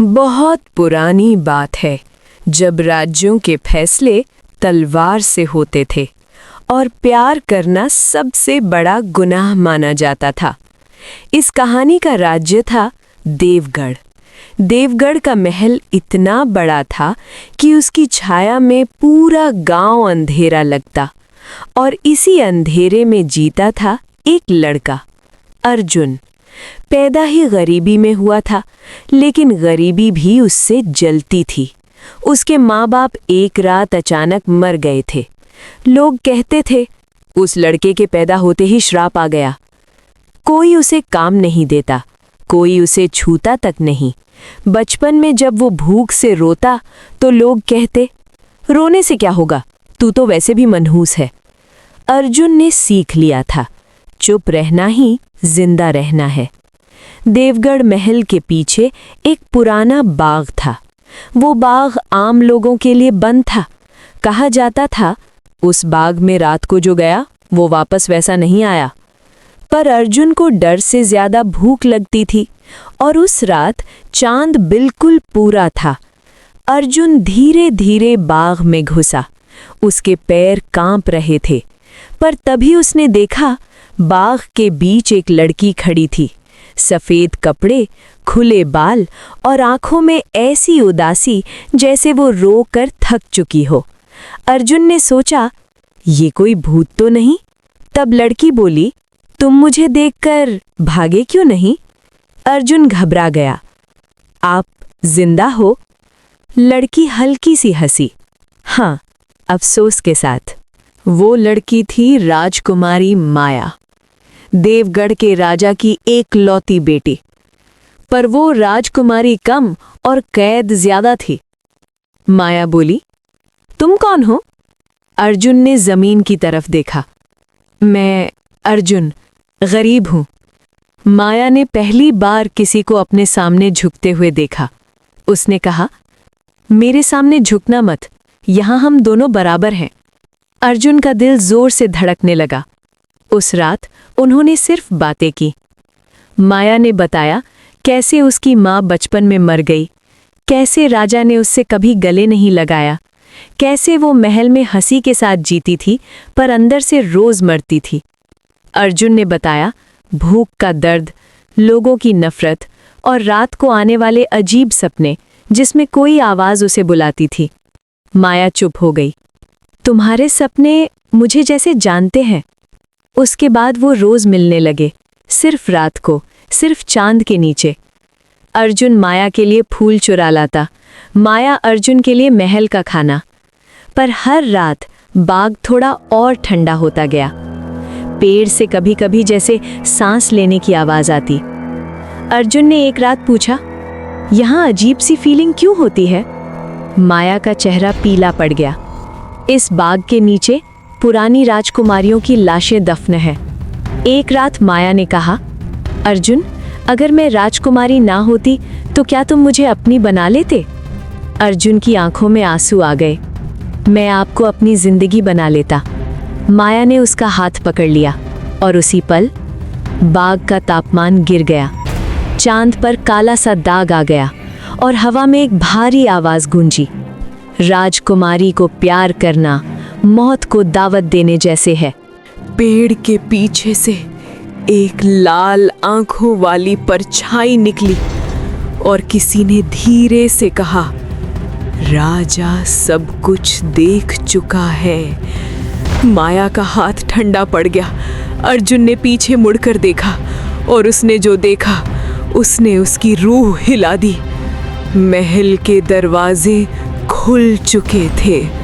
बहुत पुरानी बात है जब राज्यों के फैसले तलवार से होते थे और प्यार करना सबसे बड़ा गुनाह माना जाता था। इस कहानी का राज्य था देवगढ़। देवगढ़ का महल इतना बड़ा था कि उसकी छाया में पूरा गांव अंधेरा लगता और इसी अंधेरे में जीता था एक लड़का, अर्जुन। पैदा ही गरीबी में हुआ था, लेकिन गरीबी भी उससे जलती थी। उसके माँ बाप एक रात अचानक मर गए थे। लोग कहते थे उस लड़के के पैदा होते ही श्राप आ गया। कोई उसे काम नहीं देता, कोई उसे छूता तक नहीं। बचपन में जब वो भूख से रोता तो लोग कहते, रोने से क्या होगा, तू तो वैसे भी मनहूस है। अर्जुन ने सीख लिया था, चुप रहना ही जिंदा रहना है। देवगढ़ महल के पीछे एक पुराना बाग था। वो बाग आम लोगों के लिए बंद था। कहा जाता था उस बाग में रात को जो गया वो वापस वैसा नहीं आया। पर अर्जुन को डर से ज्यादा भूख लगती थी और उस रात चांद बिल्कुल पूरा था। अर्जुन धीरे धीरे बाग में घुसा। उसके पैर कांप रहे थे, पर तभी उसने देखा बाग के बीच एक लड़की खड़ी थी। सफेद कपड़े, खुले बाल और आंखों में ऐसी उदासी जैसे वो रोकर थक चुकी हो। अर्जुन ने सोचा, ये कोई भूत तो नहीं? तब लड़की बोली, तुम मुझे देखकर भागे क्यों नहीं? अर्जुन घबरा गया। आप जिंदा हो? लड़की हल्की सी हंसी, हाँ, अफसोस के साथ। वो लड़की थी राजकुमारी माया, देवगढ़ के राजा की एकलौती बेटी। पर वो राजकुमारी कम और कैद ज्यादा थी। माया बोली, तुम कौन हो? अर्जुन ने जमीन की तरफ देखा। मैं अर्जुन, गरीब हूं। माया ने पहली बार किसी को अपने सामने झुकते हुए देखा। उसने कहा, मेरे सामने झुकना मत, यहां हम दोनों बराबर हैं। अर्जुन का दिल जोर से धड़कने लगा। उस रात उन्होंने सिर्फ बातें की। माया ने बताया कैसे उसकी माँ बचपन में मर गई, कैसे राजा ने उससे कभी गले नहीं लगाया, कैसे वो महल में हंसी के साथ जीती थी पर अंदर से रोज मरती थी। अर्जुन ने बताया भूख का दर्द, लोगों की नफरत और रात को आने वाले अजीब सपने जिसमें कोई आवाज उसे बुलाती थी। माया चुप हो गई। तुम्हारे सपने मुझे जैसे जानते हैं। उसके बाद वो रोज मिलने लगे, सिर्फ रात को, सिर्फ चांद के नीचे। अर्जुन माया के लिए फूल चुरा लाता, माया अर्जुन के लिए महल का खाना। पर हर रात बाग थोड़ा और ठंडा होता गया। पेड़ से कभी कभी जैसे सांस लेने की आवाज आती। अर्जुन ने एक रात पूछा, यहाँ अजीब सी फीलिंग क्यों होती है? माया का चेहरा पीला पड़ गया। इस बाग के नीचे पुरानी राजकुमारियों की लाशें दफन है। एक रात माया ने कहा, अर्जुन, अगर मैं राजकुमारी ना होती तो क्या तुम मुझे अपनी बना लेते? अर्जुन की आंखों में आंसू आ गए। मैं आपको अपनी जिंदगी बना लेता। माया ने उसका हाथ पकड़ लिया और उसी पल बाग का तापमान गिर गया। चांद पर काला सा दाग आ गया और हवा में एक भारी आवाज गूंजी, राजकुमारी को प्यार करना मौत को दावत देने जैसे है। पेड़ के पीछे से एक लाल आंखों वाली परछाई निकली और किसी ने धीरे से कहा, राजा सब कुछ देख चुका है। माया का हाथ ठंडा पड़ गया। अर्जुन ने पीछे मुड़कर देखा और उसने जो देखा उसने उसकी रूह हिला दी। महल के दरवाजे खुल चुके थे।